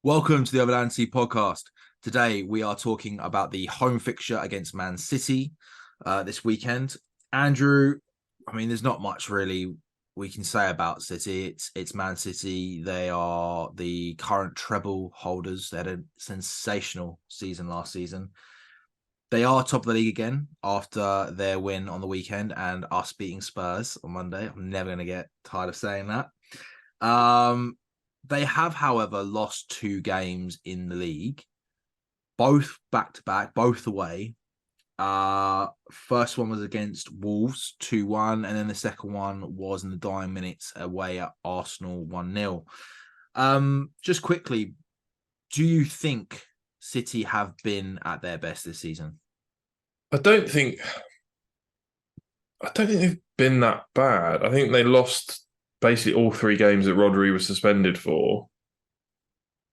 Welcome to the Overlandsea podcast. Today we are talking about the home fixture against Man City this weekend. Andrew, there's not much really we can say about City. It's Man City. They are the current treble holders. They had a sensational season last season. They are top of the league again after their win on the weekend and us beating Spurs on Monday. I'm never going to get tired of saying that. They have, however, lost 2 games in the league, both back-to-back, both away. First one was against Wolves, 2-1, and then the second one was in the dying minutes away at Arsenal, 1-0. Just quickly, do you think City have been at their best this season? I don't think they've been that bad. I think they lost basically all 3 games that Rodri was suspended for.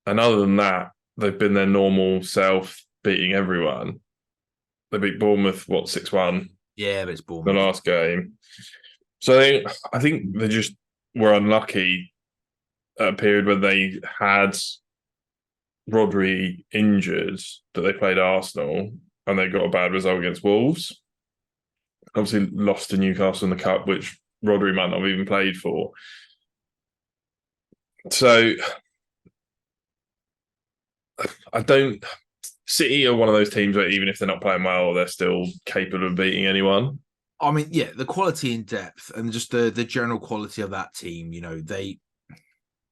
And other than that, they've been their normal self, beating everyone. They beat Bournemouth, 6-1 Yeah, but it's the Bournemouth. last game. So I think they just were unlucky at a period when they had Rodri injured, that they played Arsenal and they got a bad result against Wolves. Obviously lost to Newcastle in the Cup, which Rodri might not have even played for. So I don't. City are one of those teams where even if they're not playing well, they're still capable of beating anyone. Yeah, the quality in depth and just the general quality of that team,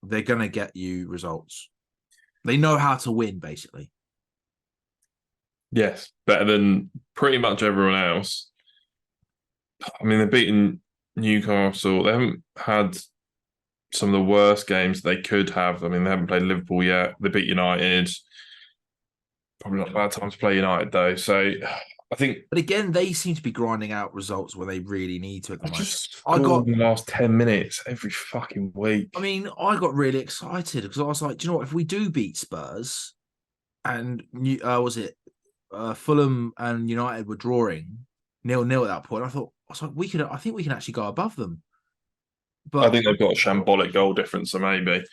they're gonna get you results. They know how to win, basically. Yes, better than pretty much everyone else. They've beaten Newcastle. They haven't had some of the worst games they could have. They haven't played Liverpool yet. They beat United. Probably not a bad time to play United though. So I think But again, they seem to be grinding out results when they really need to at the I moment. just I scored got, in the last 10 minutes every fucking week. I got really excited because I was like, do you know what? If we do beat Spurs and was it Fulham and United were drawing 0-0 at that point, I was like, I think we can actually go above them. I But think they've got a shambolic goal difference, so maybe.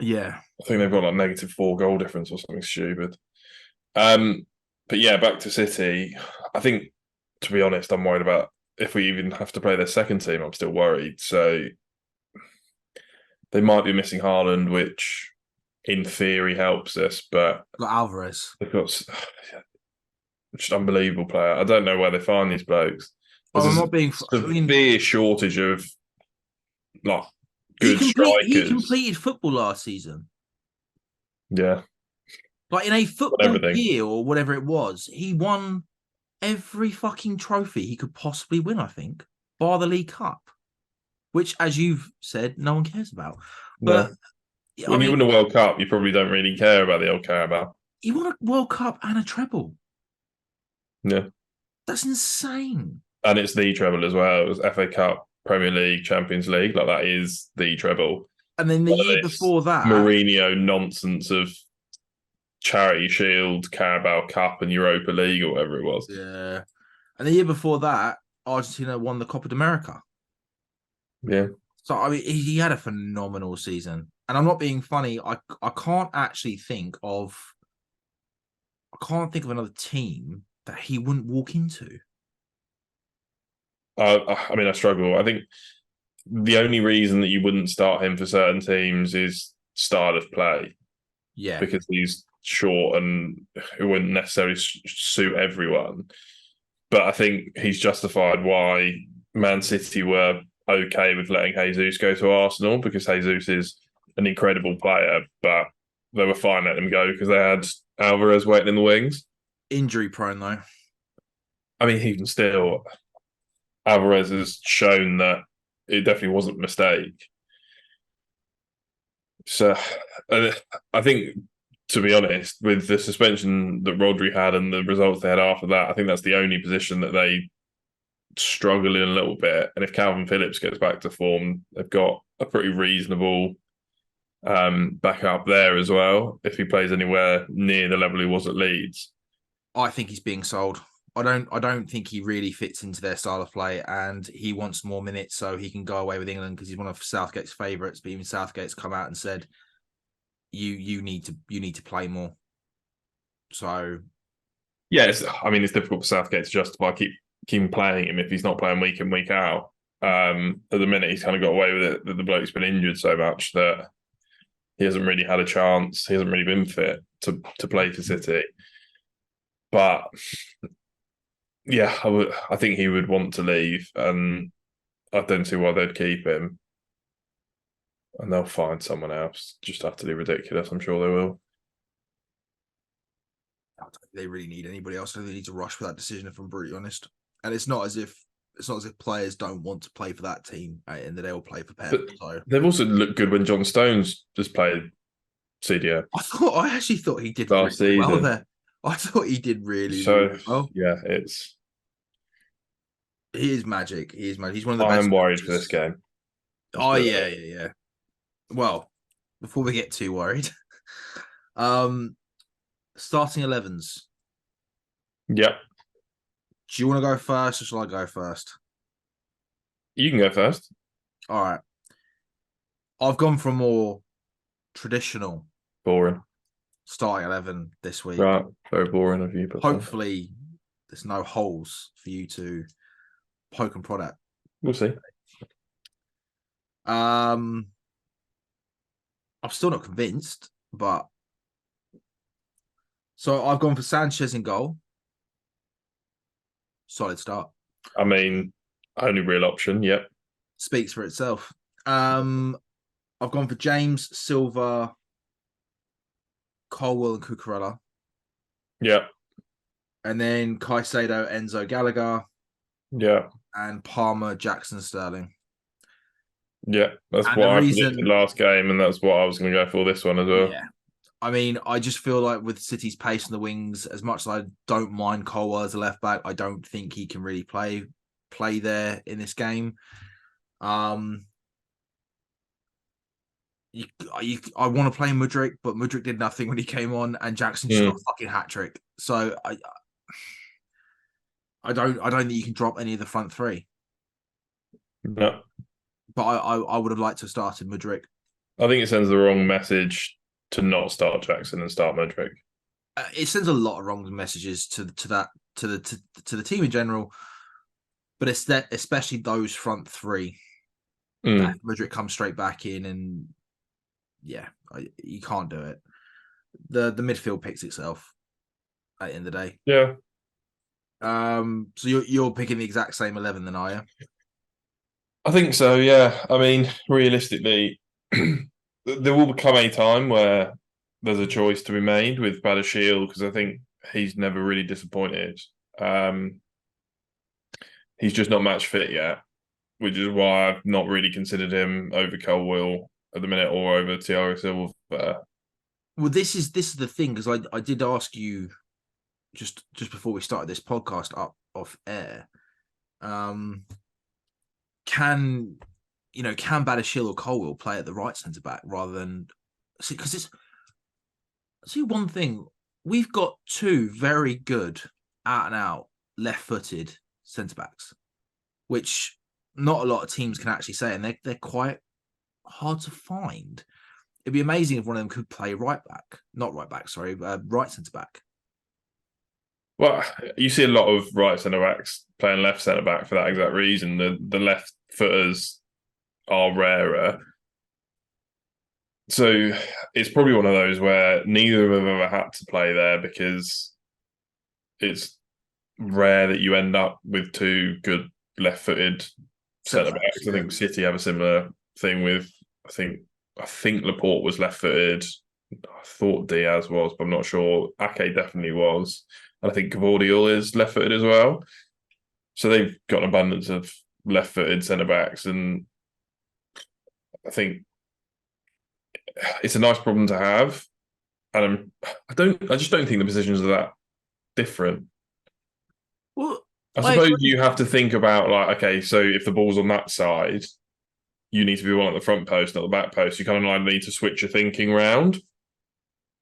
yeah, I think they've got like -4 goal difference or something stupid. Um, but yeah, back to City. I think, to be honest, I'm worried about if we even have to play their second team. I'm still worried. So they might be missing Haaland, which in theory helps us, but got Alvarez. they've got just unbelievable player. I don't know where they find these blokes. Oh, I'm There's a not being. severe shortage of like He good complete. He strikers. completed football last season. Yeah, Like in a got football everything. year or whatever it was, he won every fucking trophy he could possibly win, I think, bar the League Cup, which, as you've said, no one cares about. But No, I when you mean, win a World Cup, you probably don't really care about the old Carabao. he won a World Cup and a treble. Yeah. That's insane. And it's the treble as well. It was FA Cup, Premier League, Champions League. Like that is the treble. And then the None of year this before that, Mourinho nonsense of Charity Shield, Carabao Cup, and Europa League or whatever it was. yeah, and the year before that, Argentina won the Copa America. Yeah, So he had a phenomenal season. And I'm not being funny. I can't actually think of another team that he wouldn't walk into. I struggle. I think the only reason that you wouldn't start him for certain teams is style of play Yeah, because he's short and it wouldn't necessarily suit everyone. But I think he's justified why Man City were okay with letting Jesus go to Arsenal because Jesus is an incredible player, but they were fine letting him go because they had Alvarez waiting in the wings. injury prone though. Even still, Alvarez has shown that it definitely wasn't a mistake. So I think, to be honest, with the suspension that Rodri had and the results they had after that, I think that's the only position that they struggle in a little bit. And if Calvin Phillips gets back to form, they've got a pretty reasonable back up there as well. If he plays anywhere near the level he was at Leeds, I think he's being sold. I don't think he really fits into their style of play, and he wants more minutes so he can go away with England because he's one of Southgate's favourites. But even Southgate's come out and said you need to play more. So yeah, it's difficult for Southgate to justify keep playing him if he's not playing week in, week out. At the minute, he's kind of got away with it that the bloke's been injured so much that he hasn't really had a chance. He hasn't really been fit to play for City. But yeah, I think he would want to leave, and I don't see why they'd keep him. And they'll find someone else. Just utterly ridiculous. I'm sure they will. I don't think they really need anybody else. I think they need to rush for that decision, if I'm brutally honest. And it's not as if players don't want to play for that team, and that they will play for Pep. But so they've also looked good when John Stones just played CDM. I actually thought he did Last really well season. there. I thought he did really, So really well. yeah, He is magic. He is magic. He's one of the I best. am worried for this game. Oh yeah. Well, before we get too worried, starting 11s. Yeah, Do you want to go first, or shall I go first? you can go first. All right. I've gone for a more traditional Boring. starting 11 this week. Right, very boring of you. But Hopefully, there's no holes for you to poke and prod at. we'll see. I'm still not convinced, but so I've gone for Sanchez in goal. Solid start. I mean, only real option. Yep. Speaks for itself. I've gone for James, Silva, Colwell, and Cucurella. Yeah. And then Caicedo, Enzo, Gallagher, Yeah. and Palmer, Jackson, Sterling. Yeah. That's And what the I reason- predicted last game, and that's what I was going to go for this one as well. Yeah. I mean, I just feel like with City's pace on the wings, as much as I don't mind Colwell as a left back, I don't think he can really play there in this game. I want to play Mudryk, but Mudryk did nothing when he came on, and Jackson just got a fucking hat trick. So I don't think you can drop any of the front three. No. But I would have liked to have started Mudryk. I think it sends the wrong message to not start Jackson and start Mudryk. It sends a lot of wrong messages to the team in general, but it's that especially those front three. That Mudryk comes straight back in, and you can't do it. The midfield picks itself at the end of the day. Yeah. So you're picking the exact same 11 then, are you? I think so, yeah. I mean, realistically, there will become a time where there's a choice to be made with Badiashile, because I think he's never really disappointed. He's just not match fit yet, which is why I've not really considered him over Colwell at the minute or over Thiago Silva. Well, this is the thing, because I did ask you just before we started this podcast up off air. Can Badiashile or Colwell play at the right centre back rather than because it's one thing, we've got two very good out and out left footed centre backs, which not a lot of teams can actually say, and they're quite hard to find. It'd be amazing if one of them could play right centre back. Well, you see a lot of right centre backs playing left centre back for that exact reason. The left footers are rarer. So it's probably one of those where neither of them have ever had to play there, because it's rare that you end up with two good left-footed centre backs. I think City have a similar thing with, I think Laporte was left-footed. I thought Diaz was, but I'm not sure. Ake definitely was. And I think Gvardiol is left-footed as well. So they've got an abundance of left-footed centre-backs, and I think it's a nice problem to have. And I just don't think the positions are that different. Well, I suppose you have to think about, like, okay, so if the ball's on that side, you need to be one at the front post, not the back post. You kind of need to switch your thinking round.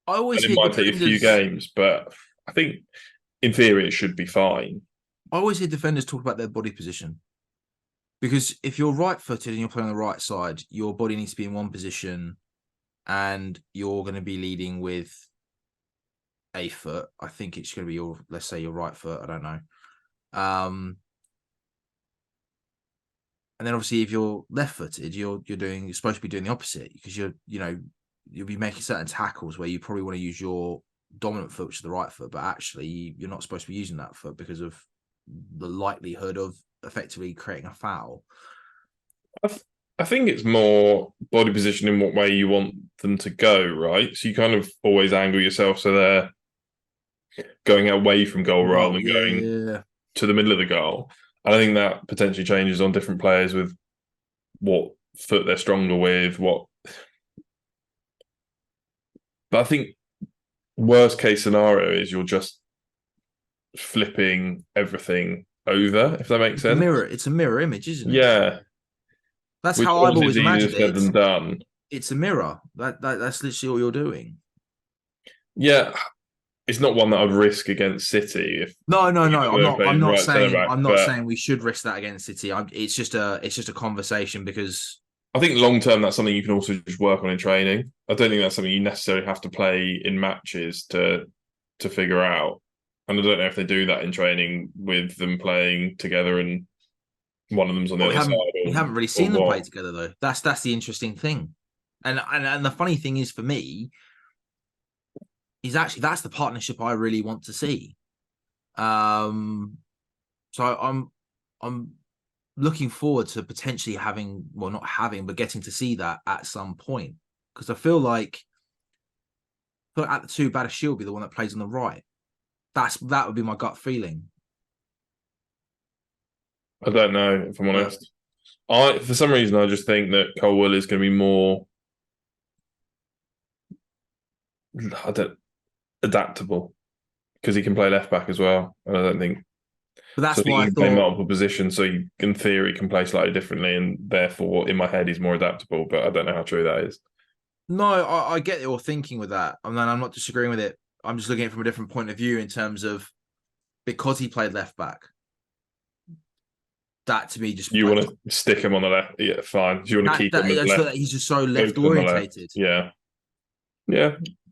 It might take a few games, but I think in theory it should be fine. I always hear defenders talk about their body position, because if you're right-footed and you're playing on the right side, your body needs to be in one position, and you're going to be leading with a foot. I think it's going to be let's say your right foot. I don't know. And then obviously if you're left-footed, you're supposed to be doing the opposite, because you'll be making certain tackles where you probably want to use your dominant foot, which is the right foot, but actually you're not supposed to be using that foot because of the likelihood of effectively creating a foul. I think it's more body position in what way you want them to go, right? So you kind of always angle yourself so they're going away from goal rather than going to the middle of the goal. And I think that potentially changes on different players with what foot they're stronger with, But I think worst case scenario is you're just flipping everything over, if that makes sense. It's a mirror image, isn't it? Yeah. That's Which how I've obviously always is easier imagined said it. than done. It's a mirror. That's literally all you're doing. Yeah. It's not one that I'd risk against City. No. I'm not saying but we should risk that against City. It's just a conversation, because I think long term that's something you can also just work on in training. I don't think that's something you necessarily have to play in matches to figure out. And I don't know if they do that in training with them playing together and one of them's on the other side. We haven't really seen them play together though. That's the interesting thing. And the funny thing is, for me, is actually that's the partnership I really want to see. So I'm looking forward to potentially but getting to see that at some point, because I feel like at the two, Badashil will be the one that plays on the right. That would be my gut feeling. I don't know, if I'm honest. For some reason I just think that Colwell is going to be more adaptable because he can play left back as well. And I don't think. But that's why he can play multiple positions, so he, in theory, can play slightly differently, and therefore, in my head, he's more adaptable. But I don't know how true that is. No, I get your thinking with that. I'm not disagreeing with it. I'm just looking at it from a different point of view in terms of, because he played left back. That to me just, you want to stick him on the left. Yeah, fine. Do you want to keep him on the left? He's just so left orientated. Yeah.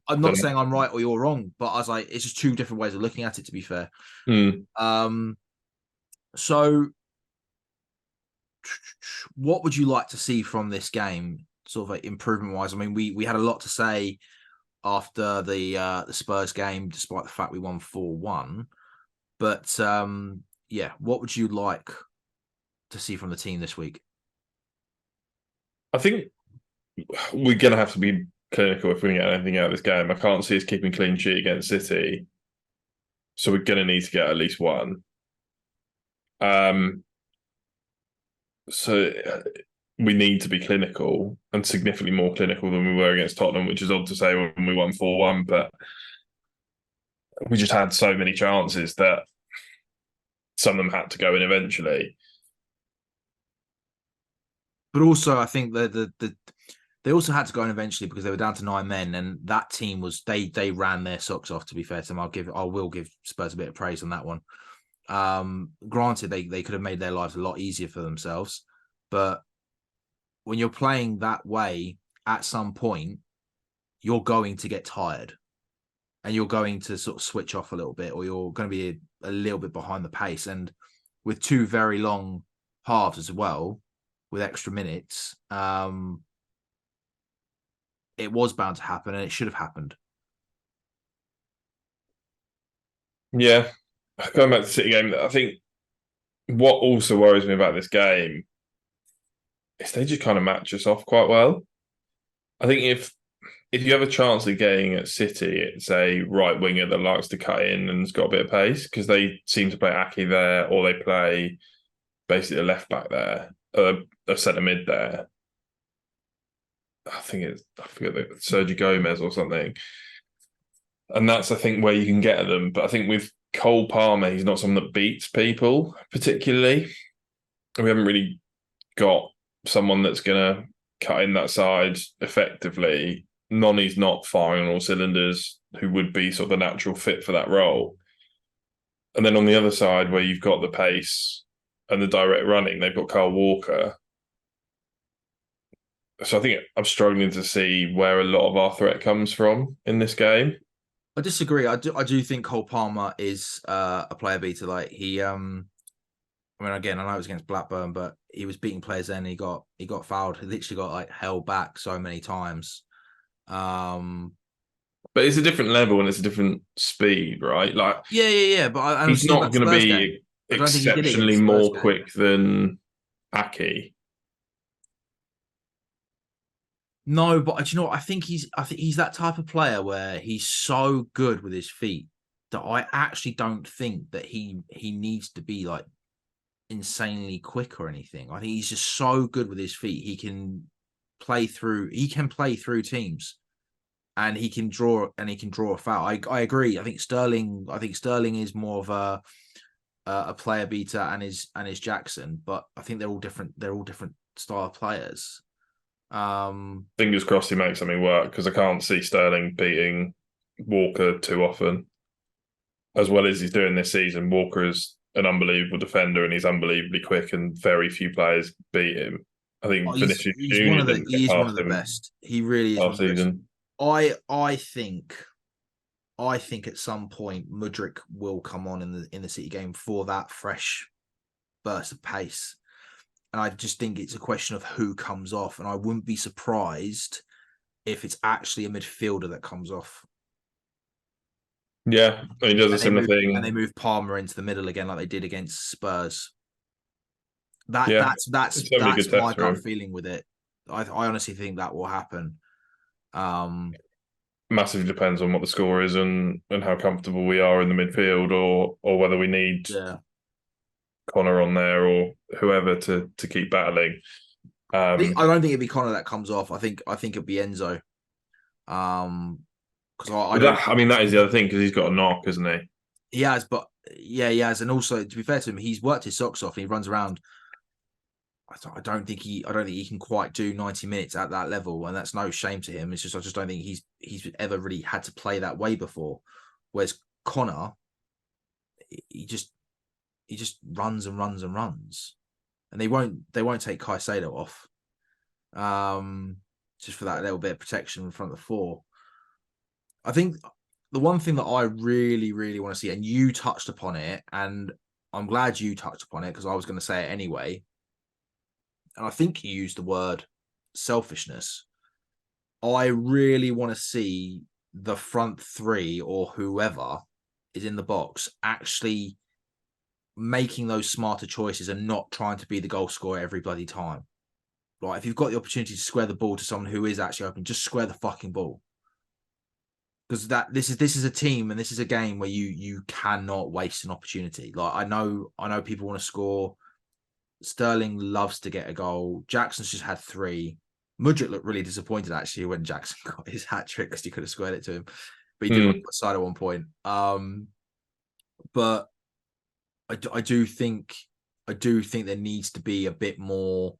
I'm not saying I'm right or you're wrong, but I was like, it's just two different ways of looking at it, to be fair. So what would you like to see from this game, sort of like improvement wise? I mean, we had a lot to say after the Spurs game, despite the fact we won 4-1. But what would you like to see from the team this week? I think we're going to have to be clinical if we get anything out of this game. I can't see us keeping clean sheet against City, so we're going to need to get at least one. So we need to be clinical, and significantly more clinical than we were against Tottenham, which is odd to say when we won 4-1, but we just had so many chances that some of them had to go in eventually. But also, I think they also had to go in eventually because they were down to 9 men, and that team was they ran their socks off. To be fair to them, I will give Spurs a bit of praise on that one. Granted, they could have made their lives a lot easier for themselves, but when you're playing that way, at some point, you're going to get tired, and you're going to sort of switch off a little bit, or you're going to be a little bit behind the pace. And with two very long halves as well, with extra minutes, it was bound to happen, and it should have happened. Yeah. Going back to the City game, I think what also worries me about this game is they just kind of match us off quite well. I think if you have a chance of getting at City, it's a right winger that likes to cut in and has got a bit of pace, because they seem to play Aki there, or they play basically a left back there, a centre mid there. I forget Sergio Gomez or something. And that's, I think, where you can get at them. But I think with Cole Palmer, he's not someone that beats people particularly. We haven't really got someone that's going to cut in that side effectively. Noni's not firing on all cylinders, who would be sort of the natural fit for that role. And then on the other side, where you've got the pace and the direct running, they've got Kyle Walker. So I think I'm struggling to see where a lot of our threat comes from in this game. I disagree. I do think Cole Palmer is a player beater. Like I mean, again, I know it was against Blackburn, but he was beating players then. He got fouled. He literally got like held back so many times. Um, But it's a different level and it's a different speed, right? Like yeah. But I don't he's see not that going to Spurs game. be I don't think he did it exceptionally against Spurs more game. quick than Aki. No, but do you know what? I think he's that type of player where he's so good with his feet that I actually don't think that he needs to be like insanely quick or anything. I think he's just so good with his feet. He can play through teams and he can draw a foul. I agree. I think Sterling is more of a player beater and is Jackson, but I think they're all different style players. Fingers crossed he makes something work because I can't see Sterling beating Walker too often. As well as he's doing this season, Walker is an unbelievable defender and he's unbelievably quick, and very few players beat him. I think He's Vinicius he's one Junior of the didn't get he is one of past the him best. He really is one last of the best. season. I think at some point Mudryk will come on in the City game for that fresh burst of pace. And I just think it's a question of who comes off. And I wouldn't be surprised if it's actually a midfielder that comes off. Yeah, and he does a And they similar move and they thing. move Palmer into the middle again like they did against Spurs. That Yeah, that's that's so many good that's tests my for gut him. feeling with it. I honestly think that will happen. Um Massively depends on what the score is and how comfortable we are in the midfield, or whether we need yeah. Connor on there or whoever to keep battling. I don't think it'd be Connor that comes off. I think it'd be Enzo. Because I But don't. that, I mean, that is the other thing because he's got a knock, isn't he? He has, but yeah, he has, and also to be fair to him, he's worked his socks off and he runs around. I don't think he can quite do 90 minutes at that level, and that's no shame to him. It's just I just don't think he's ever really had to play that way before. Whereas Connor, he just he just runs and runs and runs, and they won't take Caicedo off, just for that little bit of protection in front of the four. I think the one thing that I really, really want to see, and you touched upon it, and I'm glad you touched upon it because I was going to say it anyway. And I think you used the word selfishness. I really want to see the front three or whoever is in the box actually making those smarter choices and not trying to be the goal scorer every bloody time. Like if you've got the opportunity to square the ball to someone who is actually open, just square the fucking ball. Because this is a team and this is a game where you cannot waste an opportunity. Like I know people want to score. Sterling loves to get a goal. Jackson's just had 3. Mudryk looked really disappointed actually when Jackson got his hat trick because he could have squared it to him, but he did run side at one point. But I do think there needs to be a bit more.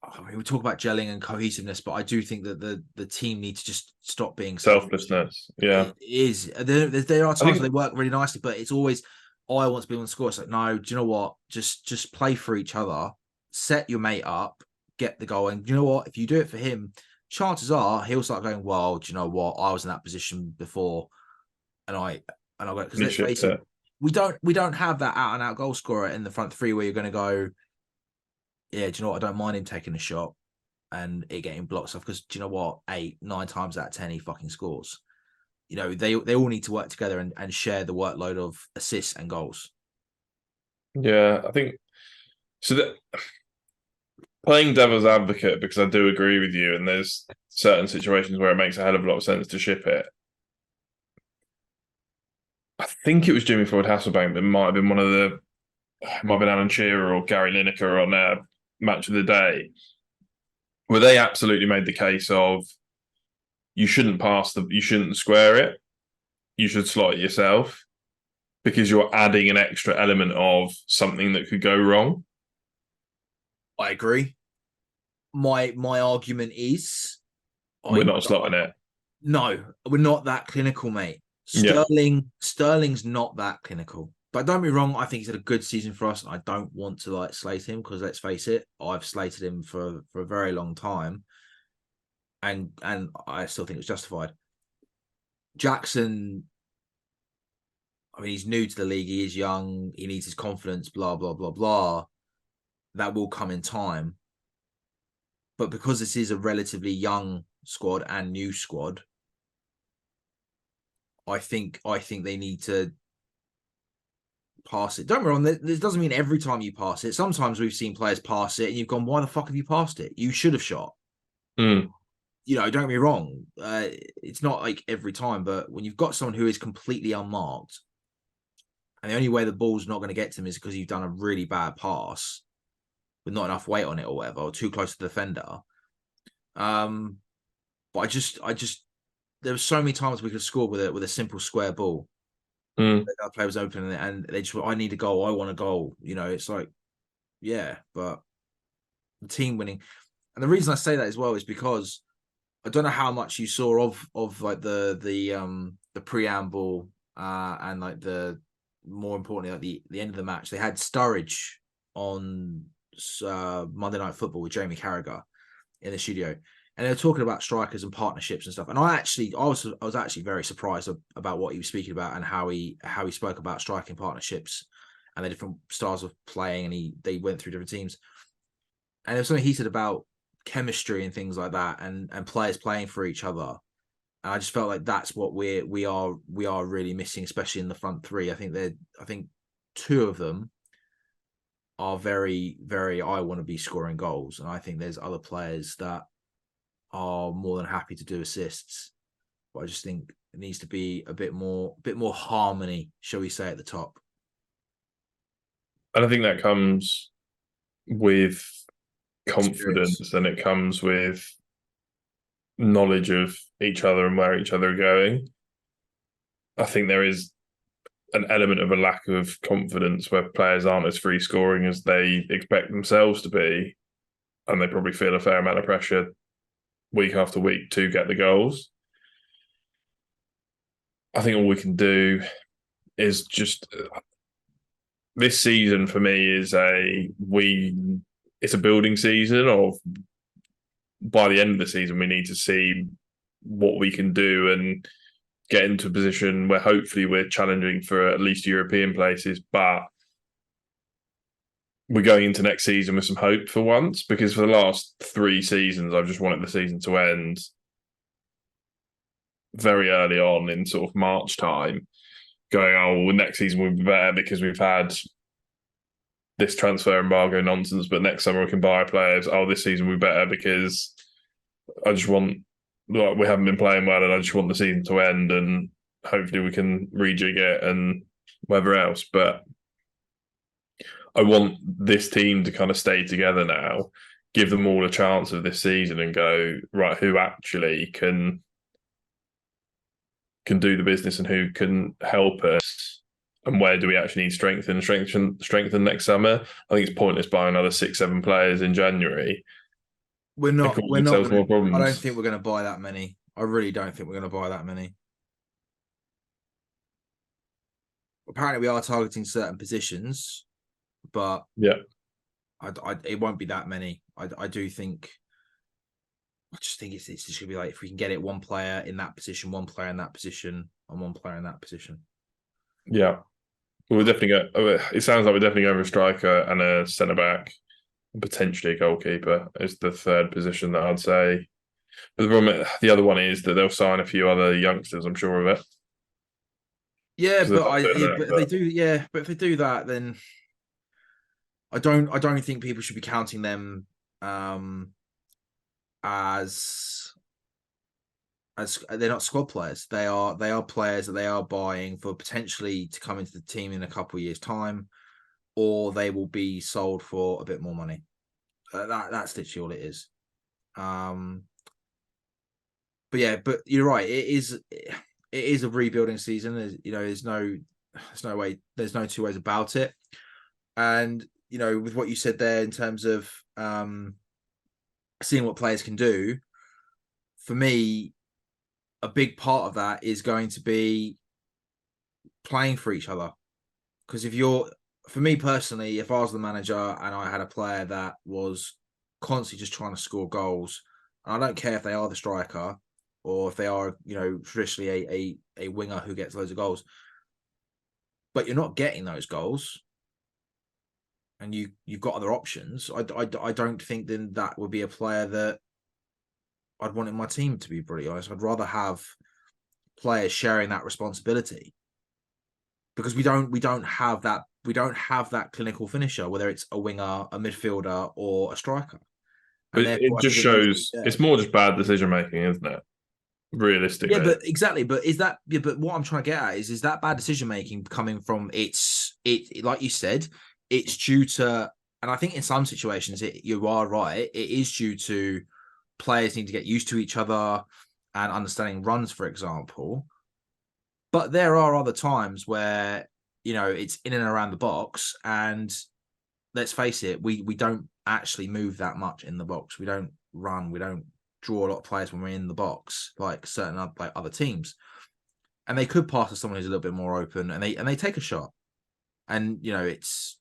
I mean, we talk about gelling and cohesiveness, but I do think that the team needs to just stop being selfish. Selflessness. Yeah. It is. There are I times where think they work really nicely, but it's always, oh, I want to be on the score. It's like, no, do you know what? Just play for each other, set your mate up, get the goal. And you know what? If you do it for him, chances are he'll start going, well, do you know what? I was in that position before. And I go, because he let's shift face it, it. we don't have that out and out goal scorer in the front three where you're going to go, yeah, do you know what? I don't mind him taking a shot and it getting blocked off because do you know what? 8, 9 times out of 10 he fucking scores. They all need to work together and share the workload of assists and goals. Yeah, I think so. That playing devil's advocate, because I do agree with you, and there's certain situations where it makes a hell of a lot of sense to ship it. I think it was Jimmy Floyd Hasselbank, but it might have been might have been Alan Shearer or Gary Lineker on Match of the Day, where they absolutely made the case of you shouldn't square it, you should slot it yourself because you're adding an extra element of something that could go wrong. I agree. My argument is We're I not slotting it. no, we're not that clinical, mate. Yeah, Sterling's not that clinical. But don't be wrong, I think he's had a good season for us. And I don't want to like slate him because let's face it, I've slated him for a very long time, and I still think it's justified. Jackson, I mean, he's new to the league. He is young. He needs his confidence. Blah blah blah blah. That will come in time. But because this is a relatively young squad and new squad, I think they need to pass it. Don't get me wrong, this doesn't mean every time you pass it. Sometimes we've seen players pass it and you've gone, why the fuck have you passed it? You should have shot. Mm. You know, don't get me wrong. It's not like every time, but when you've got someone who is completely unmarked, and the only way the ball's not going to get to him is because you've done a really bad pass with not enough weight on it or whatever, or too close to the defender. But I just there were so many times we could have scored with a simple square ball. Our player was open and they just, I need a goal. I want a goal. You know, it's like, yeah, but the team winning. And the reason I say that as well is because I don't know how much you saw of like the preamble and like the more importantly like the end of the match. They had Sturridge on Monday Night Football with Jamie Carragher in the studio, and they were talking about strikers and partnerships and stuff. And I was actually very surprised about what he was speaking about and how he spoke about striking partnerships and the different styles of playing. And they went through different teams, and there was something he said about chemistry and things like that, and players playing for each other. And I just felt like that's what we are really missing, especially in the front three. I think two of them are very, very, I want to be scoring goals. And I think there's other players that are more than happy to do assists. But I just think it needs to be a bit more harmony, shall we say, at the top. And I think that comes with confidence Experience. and it comes with knowledge of each other and where each other are going. I think there is an element of a lack of confidence where players aren't as free scoring as they expect themselves to be, and they probably feel a fair amount of pressure week after week to get the goals. I think all we can do is just this season for me is it's a building season of by the end of the season we need to see what we can do and get into a position where hopefully we're challenging for at least European places, but we're going into next season with some hope for once, because for the last 3 seasons, I've just wanted the season to end very early on in sort of March time, going, oh, well, next season will be better because we've had this transfer embargo nonsense, but next summer we can buy players. Oh, this season will be better because I just want, like, we haven't been playing well and I just want the season to end and hopefully we can rejig it and whatever else. But I want this team to kind of stay together now, give them all a chance of this season and go, right, who actually can do the business and who can help us and where do we actually need strengthen next summer. I think it's pointless buying another 6-7 players in January. We're not More problems. I don't think we're going to buy that many. I really don't think we're going to buy that many. Apparently we are targeting certain positions, but yeah, it won't be that many. I just think it's just gonna be like, if we can get it, one player in that position, one player in that position, and one player in that position. Yeah. We're definitely it sounds like we're definitely going for a striker and a centre back, and potentially a goalkeeper is the third position that I'd say. But the other one is that they'll sign a few other youngsters, I'm sure of it. Yeah, but if they do that, then I don't think people should be counting them as they're not squad players. They are players that they are buying for potentially to come into the team in a couple of years' time, or they will be sold for a bit more money. That's literally all it is. But yeah, but you're right. It is a rebuilding season. There's no way. There's no two ways about it. And with what you said there in terms of seeing what players can do, for me, a big part of that is going to be playing for each other, Because for me personally, if I was the manager and I had a player that was constantly just trying to score goals, and I don't care if they are the striker or if they are, traditionally a winger who gets loads of goals, but you're not getting those goals, and you've got other options. I don't think then that would be a player that I'd want in my team, to be pretty honest. I'd rather have players sharing that responsibility, because we don't have that clinical finisher, whether it's a winger, a midfielder, or a striker. But And it therefore, I just think it needs to be shows there. it's more just bad decision making, isn't it? Yeah, Realistically. but exactly. But but what I'm trying to get at is that bad decision making coming from it like you said, it's due to, and I think in some situations you are right, it is due to players need to get used to each other and understanding runs, for example. But there are other times where, it's in and around the box, and let's face it, we don't actually move that much in the box. We don't run, we don't draw a lot of players when we're in the box, like certain other teams. And they could pass to someone who's a little bit more open, and they take a shot. And it's,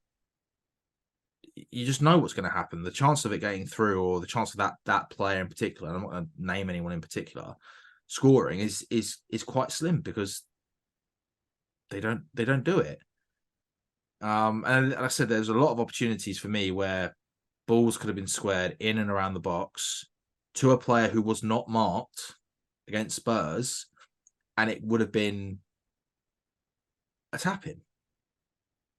you just know what's going to happen. The chance of it getting through, or the chance of that player in particular, and I'm not going to name anyone in particular, scoring is quite slim, because they don't do it. And I said there's a lot of opportunities for me where balls could have been squared in and around the box to a player who was not marked against Spurs, and it would have been a tap-in.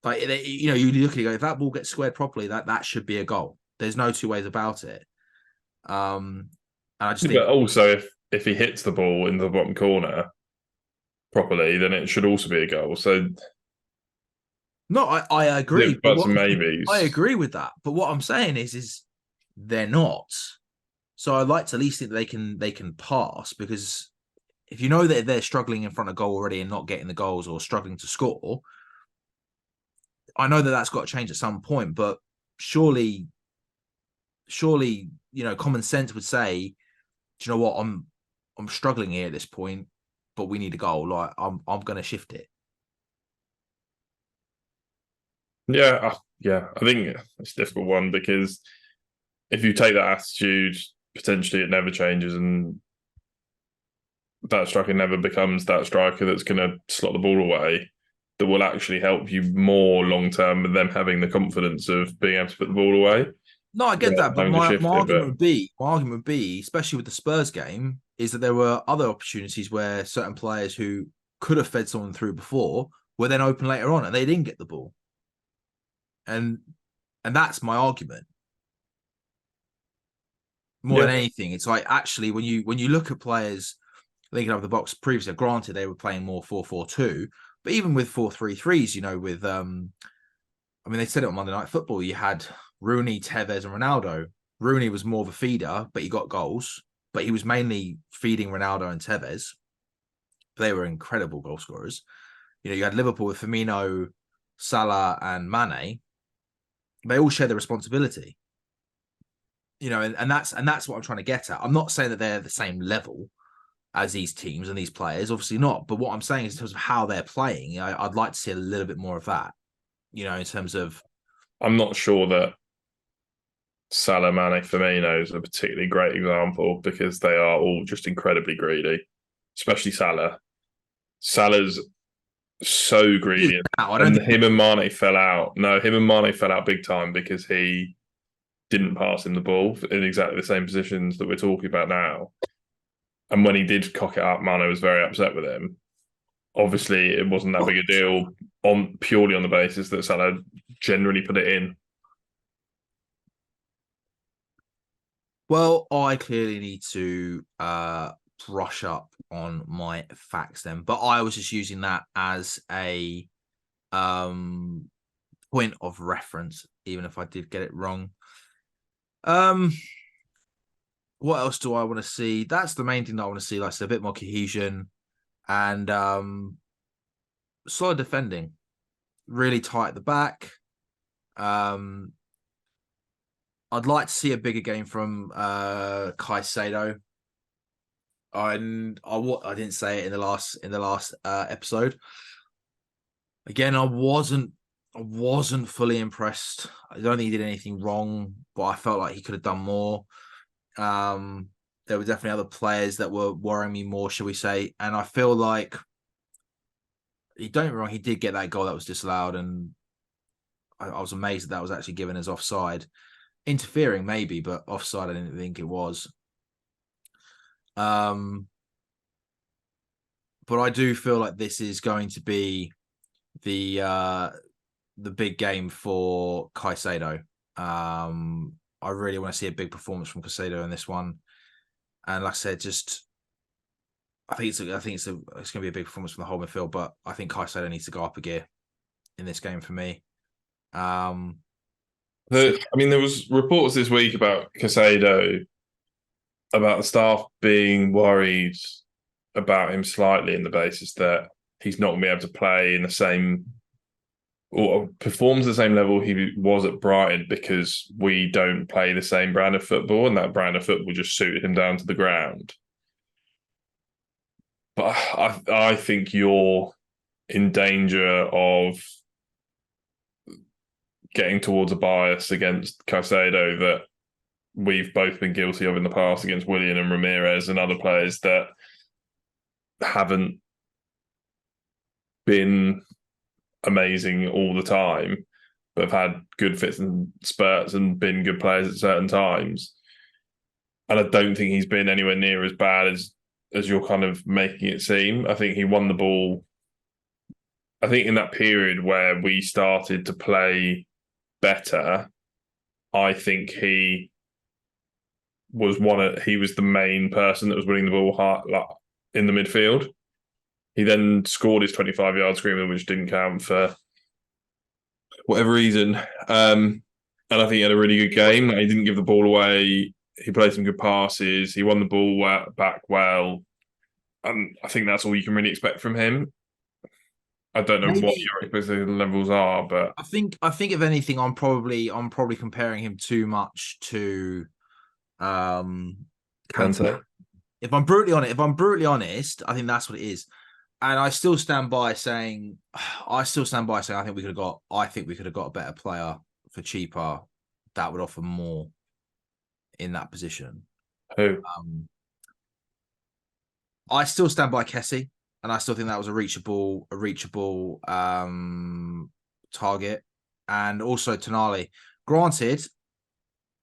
Like, you look at it, go, if that ball gets squared properly, that should be a goal. There's no two ways about it. And I just think, But also, if he hits the ball in the bottom corner properly, then it should also be a goal. So no, I agree. But buts and I maybes. agree with that. But what I'm saying is they're not. So I'd like to at least think that they can pass, because if you know that they're struggling in front of goal already and not getting the goals, or struggling to score, I know that that's got to change at some point. But surely, common sense would say, do you know what, I'm struggling here at this point, but we need a goal. Like, I'm going to shift it. Yeah. I think it's a difficult one, because if you take that attitude, potentially it never changes, and that striker never becomes that striker that's going to slot the ball away, that will actually help you more long term than them having the confidence of being able to put the ball away. No, I get that, but Having to my shift it, argument but would be, especially with the Spurs game, is that there were other opportunities where certain players who could have fed someone through before were then open later on, and they didn't get the ball. And that's my argument. More than yeah, anything, it's like, actually, when you look at players linking up the box previously, granted they were playing more 4-4-2, but even with 4-3-3s, with they said it on Monday Night Football, you had Rooney, Tevez, and Ronaldo. Rooney was more of a feeder, but he got goals, but he was mainly feeding Ronaldo and Tevez. They were incredible goal scorers. You had Liverpool with Firmino, Salah, and Mane. They all share the responsibility. And that's what I'm trying to get at. I'm not saying that they're the same level as these teams and these players, obviously not. But what I'm saying is, in terms of how they're playing, I'd like to see a little bit more of that. In terms of, I'm not sure that Salah, Mane, Firmino is a particularly great example, because they are all just incredibly greedy, especially Salah. Salah's so greedy, now, I don't and think. him and Mane fell out. No, him and Mane fell out big time, because he didn't pass him the ball in exactly the same positions that we're talking about now. And when he did cock it up, Mane was very upset with him. Obviously, it wasn't that big a deal on purely on the basis that Salah generally put it in. Well, I clearly need to brush up on my facts then, but I was just using that as a um point of reference, even if I did get it wrong. Um, what else do I want to see? That's the main thing that I want to see, like, so a bit more cohesion and solid defending, really tight at the back. Um, I'd like to see a bigger game from Caicedo. And I didn't say it in the last episode. Again, I wasn't I wasn't fully impressed. I don't think he did anything wrong, but I felt like he could have done more. Um, there were definitely other players that were worrying me more, shall we say? And I feel like don't get me wrong, he did get that goal that was disallowed, and I was amazed that was actually given as offside. Interfering, maybe, but offside, I didn't think it was. Um, but I do feel like this is going to be the big game for Caicedo. I really want to see a big performance from Caicedo in this one, and like I said, just I think it's going to be a big performance from the whole midfield. But I think Caicedo needs to go up a gear in this game for me. So I mean, there was reports this week about Casado, about the staff being worried about him slightly in the basis that he's not going to be able to play in the same or performs the same level he was at Brighton because we don't play the same brand of football, and that brand of football just suited him down to the ground. But I think you're in danger of getting towards a bias against Caicedo that we've both been guilty of in the past against Willian and Ramirez and other players that haven't been amazing all the time, but have had good fits and spurts and been good players at certain times. And I don't think he's been anywhere near as bad as you're kind of making it seem. I think he won the ball. I think in that period where we started to play better, I think he was the main person that was winning the ball hard, like, in the midfield. He then scored his 25-yard screamer, which didn't count for whatever reason. And I think he had a really good game. Like, he didn't give the ball away. He played some good passes. He won the ball back well. And I think that's all you can really expect from him. I don't know what maybe your expectation levels are, but I think if anything, I'm probably comparing him too much to Kante. Kante. If I'm brutally honest, I think that's what it is. And I still stand by saying I think we could have got a better player for cheaper that would offer more in that position. Who? I still stand by Kessie, and I still think that was a reachable target. And also Tonali. Granted,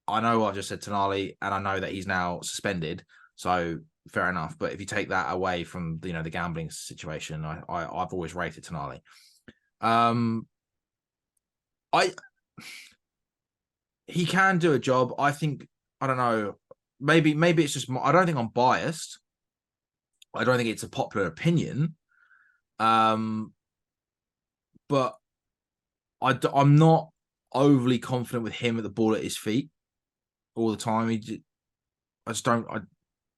I know I just said Tonali, and I know that he's now suspended, so fair enough. But if you take that away from the gambling situation, I've always rated Tonali. I He can do a job. I think I don't know. Maybe it's just I don't think I'm biased. I don't think it's a popular opinion. But I'm not overly confident with him at the ball at his feet all the time. I just don't. I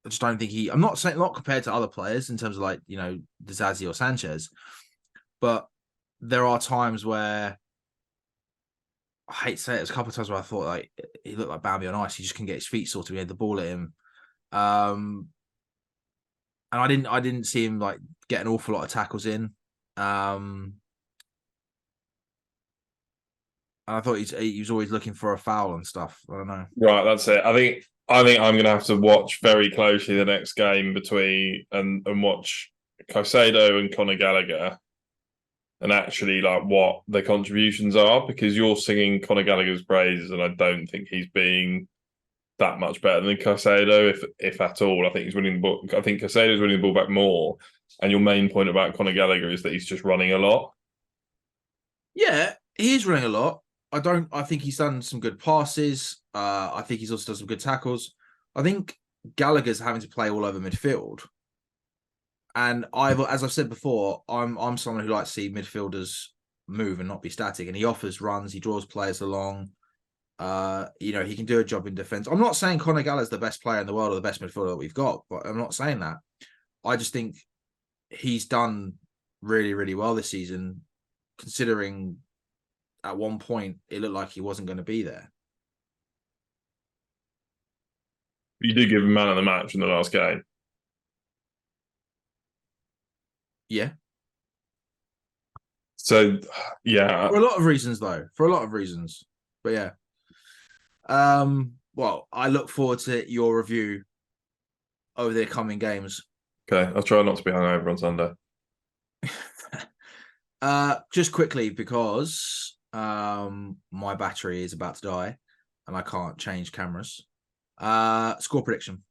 just don't think he. I'm not saying not compared to other players in terms of like Dizazi or Sanchez, but there are times where I hate to say it. There's a couple of times where I thought like he looked like Bambi on ice. He just couldn't get his feet sorted. We had the ball at him, and I didn't see him like get an awful lot of tackles in. And I thought he was always looking for a foul and stuff. I don't know. Right, that's it. I think I'm going to have to watch very closely the next game between and watch Caicedo and Conor Gallagher, and actually like what their contributions are, because you're singing Conor Gallagher's praises, and I don't think he's being that much better than Caicedo, if at all. I think he's winning the ball. I think Caicedo's winning the ball back more. And your main point about Conor Gallagher is that he's just running a lot. Yeah, he is running a lot. I think he's done some good passes. I think he's also done some good tackles. I think Gallagher's having to play all over midfield. And as I've said before, I'm someone who likes to see midfielders move and not be static. And he offers runs, he draws players along. He can do a job in defense. I'm not saying Conor Gallagher's the best player in the world or the best midfielder that we've got, but I'm not saying that. I just think he's done really, really well this season, considering at one point it looked like he wasn't going to be there. You did give him man of the match in the last game. Yeah. So, yeah, For a lot of reasons, though. For a lot of reasons. But yeah. Well, I look forward to your review over the coming games. okay. I'll try not to be hungover on Sunday. Just quickly, because my battery is about to die and I can't change cameras. Score prediction.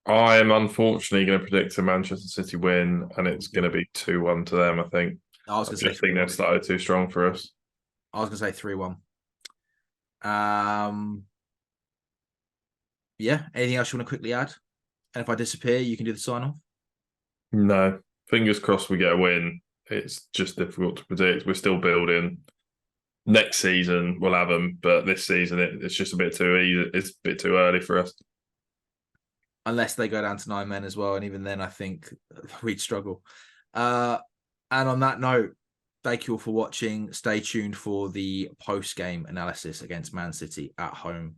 I am unfortunately going to predict a Manchester City win, and it's going to be 2-1 to them, I think. I was I gonna say just think 3-1. they've started too strong for us. I was gonna say 3-1. Yeah. Anything else you want to quickly add? And if I disappear, you can do the sign off. No, fingers crossed we get a win. It's just difficult to predict. We're still building. Next season we'll have them, but this season it's just a bit too easy. It's a bit too early for us. Unless they go down to 9 men as well, and even then, I think we'd struggle. And on that note, thank you all for watching. Stay tuned for the post-game analysis against Man City at home.